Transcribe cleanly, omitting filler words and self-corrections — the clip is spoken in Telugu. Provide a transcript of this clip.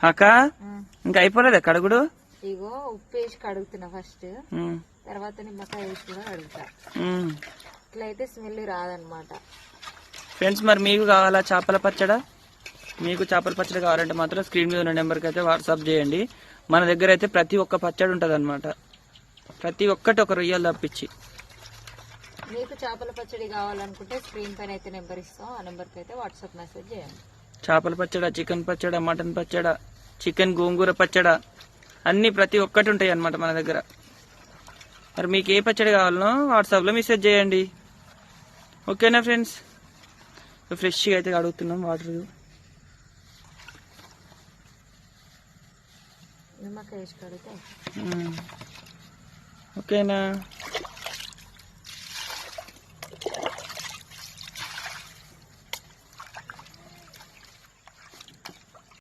అక్క ఇంకా అయిపోలేదు కడుగుడు. ఇగో ఉప్పు వేసి కడుగుతున్నా ఫస్ట్, తర్వాత నిమ్మకాయ వేసి కూడా కడుగుతా. ఇట్లయితే స్మెల్ రాదనమాట. ఫ్రెండ్స్ మరి మీకు కావాలా చేపల పచ్చడా? మీకు చేపల పచ్చడి కావాలంటే మాత్రం స్క్రీన్ మీద ఉన్న నెంబర్కి అయితే వాట్సాప్ చేయండి. మన దగ్గర అయితే ప్రతి ఒక్క పచ్చడి ఉంటుంది అనమాట, ప్రతి ఒక్కటి ఒక రొయ్యలు తప్పించి. మీకు చేపల పచ్చడి కావాలనుకుంటే స్క్రీన్ పైన అయితే నెంబర్ ఇస్తాం, ఆ నెంబర్కి అయితే వాట్సాప్ మెసేజ్ చేయండి. చేపల పచ్చడి, చికెన్ పచ్చడి, మటన్ పచ్చడి, చికెన్ గోంగూర పచ్చడి అన్ని ప్రతి ఒక్కటి ఉంటాయి అన్నమాట మన దగ్గర. మరి మీకు ఏ పచ్చడి కావాలనో వాట్సాప్లో మెసేజ్ చేయండి. ఓకేనా ఫ్రెండ్స్? ఫ్రెష్గా అయితే అడుగుతున్నాం వాటర్. నిమ్మకాయ వేసి కడిగితే ఓకేనా?